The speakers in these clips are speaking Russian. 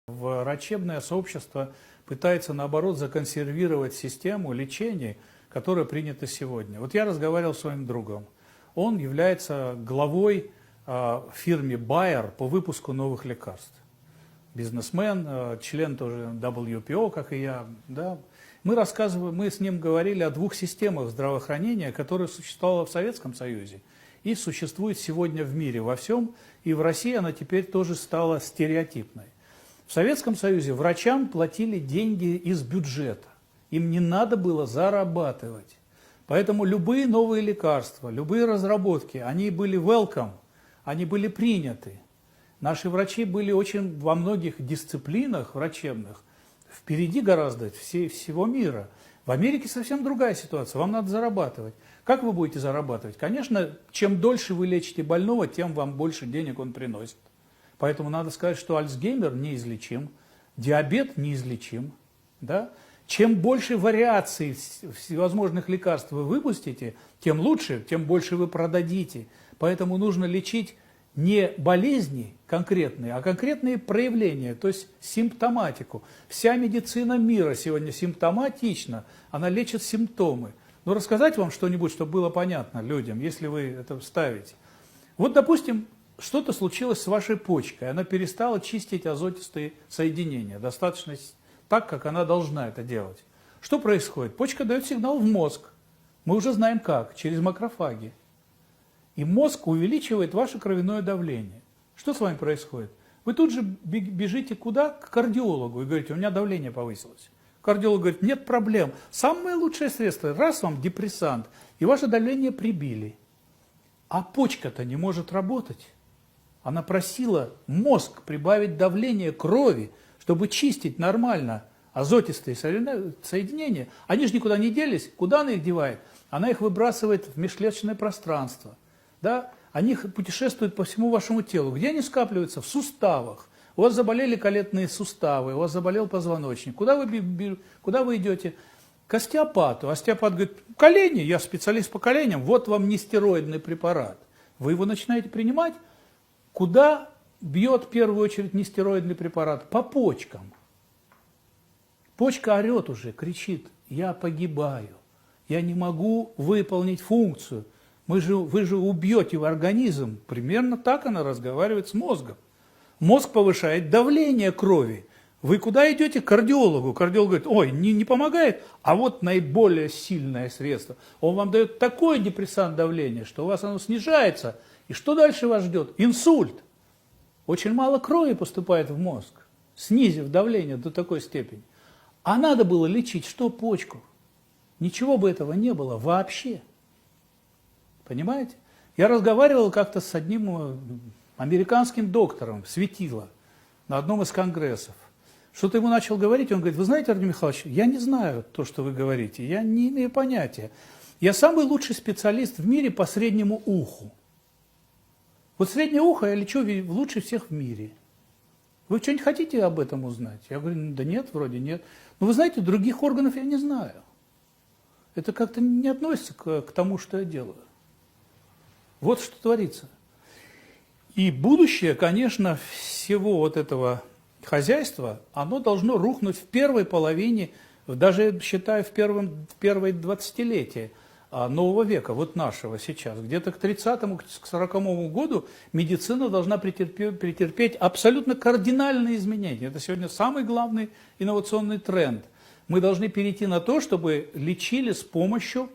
Врачебное сообщество пытается, наоборот, законсервировать систему лечения, которая принята сегодня. Вот я разговаривал с своим другом. Он является главой в фирме Bayer по выпуску новых лекарств. Бизнесмен, член тоже WPO, как и я. Да. Мы с ним говорили о двух системах здравоохранения, которые существовали в Советском Союзе и существуют сегодня в мире во всем. И в России она теперь тоже стала стереотипной. В Советском Союзе врачам платили деньги из бюджета. Им не надо было зарабатывать. Поэтому любые новые лекарства, любые разработки, они были welcome, они были приняты. Наши врачи были очень во многих дисциплинах врачебных впереди гораздо всего мира. В Америке совсем другая ситуация, вам надо зарабатывать. Как вы будете зарабатывать? Конечно, чем дольше вы лечите больного, тем вам больше денег он приносит. Поэтому надо сказать, что Альцгеймер неизлечим, диабет неизлечим. Да? Чем больше вариаций всевозможных лекарств вы выпустите, тем лучше, тем больше вы продадите. Поэтому нужно лечить не болезни конкретные, а конкретные проявления, то есть симптоматику. Вся медицина мира сегодня симптоматична, она лечит симптомы. Но рассказать вам что-нибудь, чтобы было понятно людям, если вы это вставите. Вот, допустим, что-то случилось с вашей почкой, она перестала чистить азотистые соединения, достаточно так, как она должна это делать. Что происходит? Почка дает сигнал в мозг, мы уже знаем как, через макрофаги. И мозг увеличивает ваше кровяное давление. Что с вами происходит? Вы тут же бежите куда? К кардиологу и говорите, у меня давление повысилось. Кардиолог говорит, нет проблем. Самое лучшее средство, раз вам депрессант, и ваше давление прибили. А почка-то не может работать. Она просила мозг прибавить давление крови, чтобы чистить нормально азотистые соединения. Они же никуда не делись. Куда она их девает? Она их выбрасывает в межклеточное пространство. Да? Они путешествуют по всему вашему телу. Где они скапливаются? В суставах. У вас заболели колетные суставы, у вас заболел позвоночник. Куда вы идете? К остеопату. Остеопат говорит, колени, я специалист по коленям, вот вам нестероидный препарат. Вы его начинаете принимать. Куда бьет в первую очередь нестероидный препарат? По почкам. Почка орет уже, кричит, я погибаю, я не могу выполнить функцию. Вы же убьете в организм. Примерно так она разговаривает с мозгом. Мозг повышает давление крови. Вы куда идете? К кардиологу. Кардиолог говорит, ой, не помогает, а вот наиболее сильное средство. Он вам дает такой депрессант давления, что у вас оно снижается. И что дальше вас ждет? Инсульт. Очень мало крови поступает в мозг, снизив давление до такой степени. А надо было лечить что? Почку. Ничего бы этого не было вообще. Понимаете? Я разговаривал как-то с одним американским доктором, светило, на одном из конгрессов. Что-то ему начал говорить, он говорит, вы знаете, Артемий Михайлович, я не знаю то, что вы говорите, я не имею понятия. Я самый лучший специалист в мире по среднему уху. Вот среднее ухо я лечу лучше всех в мире. Вы что-нибудь хотите об этом узнать? Я говорю, да нет, вроде нет. Но вы знаете, других органов я не знаю. Это как-то не относится к тому, что я делаю. Вот что творится. И будущее, конечно, всего вот этого хозяйства, оно должно рухнуть в первой половине, даже, считаю, в первое 20-летие нового века, вот нашего сейчас. Где-то к 30-му, к 40-му году медицина должна претерпеть абсолютно кардинальные изменения. Это сегодня самый главный инновационный тренд. Мы должны перейти на то, чтобы лечили с помощью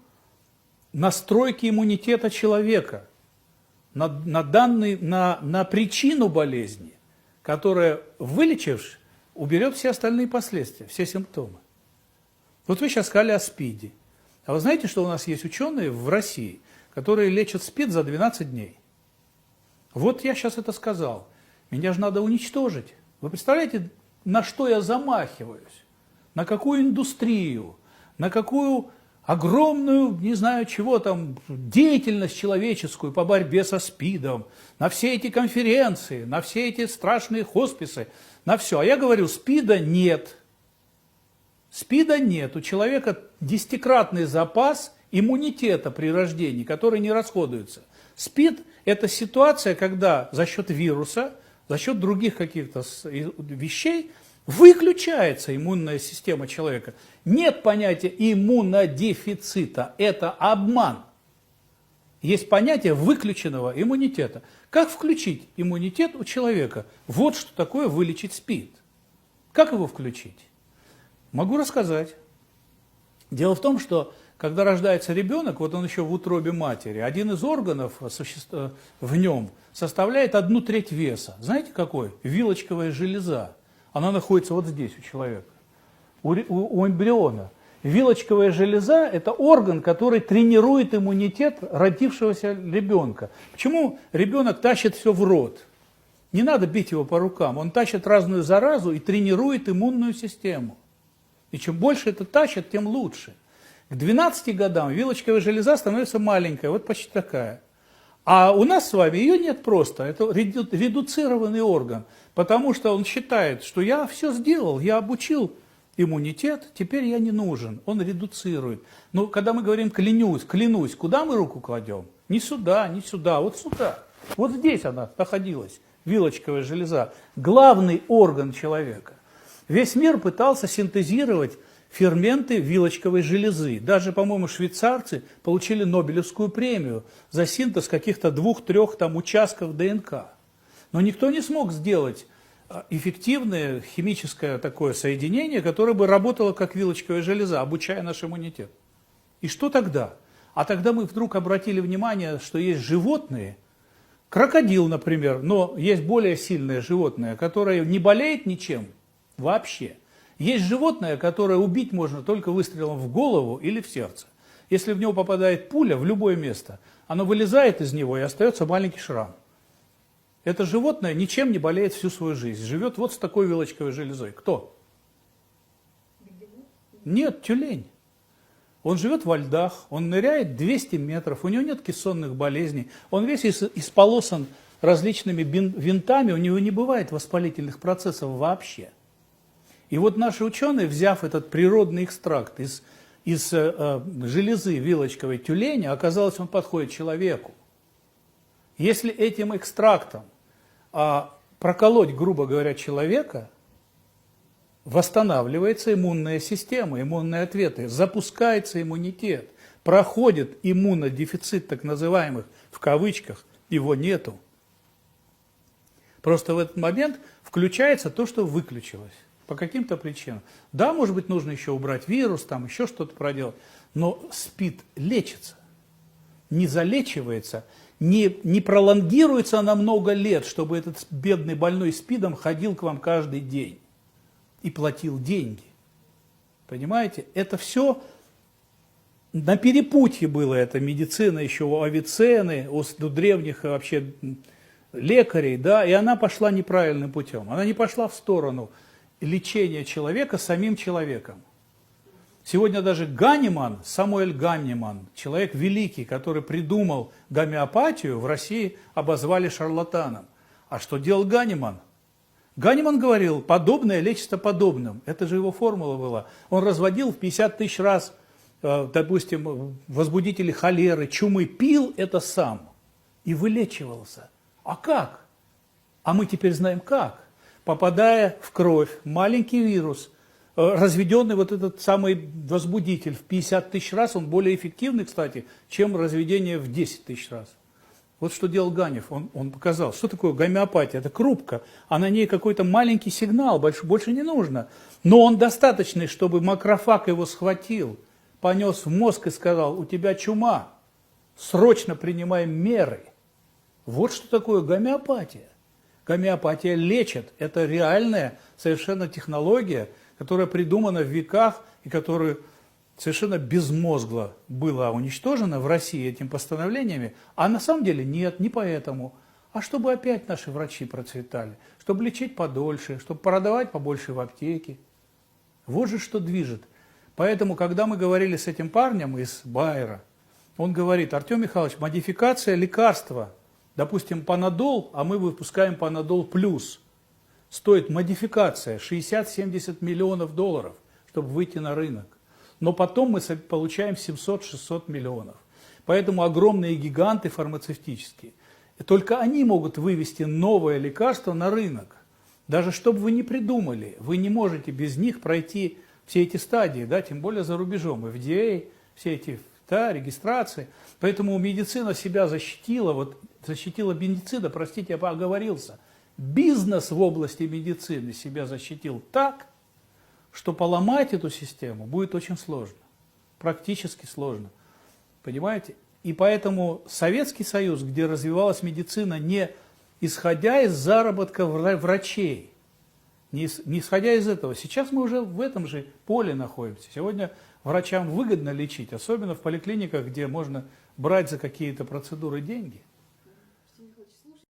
настройки иммунитета человека на причину болезни, которая, вылечившись, уберет все остальные последствия, все симптомы. Вот вы сейчас сказали о СПИДе. А вы знаете, что у нас есть ученые в России, которые лечат СПИД за 12 дней? Вот я сейчас это сказал. Меня же надо уничтожить. Вы представляете, на что я замахиваюсь? На какую индустрию? На какую огромную, не знаю чего там, деятельность человеческую по борьбе со СПИДом? На все эти конференции, на все эти страшные хосписы, на все. А я говорю, СПИДа нет. СПИДа нет. У человека 10-кратный запас иммунитета при рождении, который не расходуется. СПИД – это ситуация, когда за счет вируса за счет других каких-то вещей выключается иммунная система человека. Нет понятия иммунодефицита, это обман. Есть понятие выключенного иммунитета. Как включить иммунитет у человека? Вот что такое вылечить СПИД. Как его включить? Могу рассказать. Дело в том, что когда рождается ребенок, вот он еще в утробе матери, один из органов в нем составляет 1/3 веса. Знаете какой? Вилочковая железа. Она находится вот здесь у человека, у эмбриона. Вилочковая железа – это орган, который тренирует иммунитет родившегося ребенка. Почему ребенок тащит все в рот? Не надо бить его по рукам. Он тащит разную заразу и тренирует иммунную систему. И чем больше это тащит, тем лучше. К 12 годам вилочковая железа становится маленькая, вот почти такая. А у нас с вами ее нет просто. Это редуцированный орган. Потому что он считает, что я все сделал, я обучил иммунитет, теперь я не нужен. Он редуцирует. Но когда мы говорим клянусь, куда мы руку кладем? Не сюда, не сюда, вот сюда. Вот здесь она находилась, вилочковая железа. Главный орган человека. Весь мир пытался синтезировать ферменты вилочковой железы. Даже, по-моему, швейцарцы получили Нобелевскую премию за синтез каких-то 2-3 там участков ДНК. Но никто не смог сделать эффективное химическое такое соединение, которое бы работало как вилочковая железа, обучая наш иммунитет. И что тогда? А тогда мы вдруг обратили внимание, что есть животные, крокодил, например, но есть более сильное животное, которое не болеет ничем вообще. Есть животное, которое убить можно только выстрелом в голову или в сердце. Если в него попадает пуля в любое место, оно вылезает из него и остается маленький шрам. Это животное ничем не болеет всю свою жизнь. Живет вот с такой вилочковой железой. Кто? Нет, тюлень. Он живет во льдах, он ныряет 200 метров, у него нет кессонных болезней. Он весь исполосан различными винтами, у него не бывает воспалительных процессов вообще. И вот наши ученые, взяв этот природный экстракт из железы вилочковой тюленя, оказалось, он подходит человеку. Если этим экстрактом проколоть, грубо говоря, человека, восстанавливается иммунная система, иммунные ответы, запускается иммунитет, проходит иммунодефицит, так называемых, в кавычках, его нету. Просто в этот момент включается то, что выключилось. По каким-то причинам. Да, может быть, нужно еще убрать вирус, там еще что-то проделать, но СПИД лечится, не залечивается, не пролонгируется на много лет, чтобы этот бедный больной СПИДом ходил к вам каждый день и платил деньги. Понимаете? Это все на перепутье было, это медицина еще у Авиценны, у древних вообще лекарей, да, и она пошла неправильным путем. Она не пошла в сторону лечения человека самим человеком. Сегодня даже Ганиман, Самуэль Ганиман, человек великий, который придумал гомеопатию, в России обозвали шарлатаном. А что делал Ганиман? Ганиман говорил, подобное лечится подобным. Это же его формула была. Он разводил в 50 тысяч раз, допустим, возбудители холеры, чумы, пил это сам и вылечивался. А как? А мы теперь знаем как. Попадая в кровь маленький вирус, разведенный вот этот самый возбудитель в 50 тысяч раз, он более эффективный, кстати, чем разведение в 10 тысяч раз. Вот что делал Ганев, он показал, что такое гомеопатия, это крупка, а на ней какой-то маленький сигнал, больше не нужно. Но он достаточный, чтобы макрофаг его схватил, понес в мозг и сказал, у тебя чума, срочно принимаем меры. Вот что такое гомеопатия. Гомеопатия лечит. Это реальная совершенно технология, которая придумана в веках и которая совершенно безмозгло была уничтожена в России этими постановлениями. А на самом деле нет, не поэтому. А чтобы опять наши врачи процветали, чтобы лечить подольше, чтобы продавать побольше в аптеке. Вот же что движет. Поэтому, когда мы говорили с этим парнем из Байера, он говорит, Артем Михайлович, модификация лекарства, допустим, Панадол, а мы выпускаем Панадол плюс, стоит модификация 60-70 миллионов долларов, чтобы выйти на рынок. Но потом мы получаем 700-600 миллионов. Поэтому огромные гиганты фармацевтические И только они могут вывести новое лекарство на рынок. Даже что бы вы ни придумали, вы не можете без них пройти все эти стадии, да, тем более за рубежом, FDA, все эти, да, регистрации. Поэтому медицина себя защитила, вот защитила медицина, простите, я оговорился. Бизнес в области медицины себя защитил так, что поломать эту систему будет очень сложно, практически сложно. Понимаете? И поэтому Советский Союз, где развивалась медицина не исходя из заработка врачей, не исходя из этого. Сейчас мы уже в этом же поле находимся. Сегодня врачам выгодно лечить, особенно в поликлиниках, где можно брать за какие-то процедуры деньги.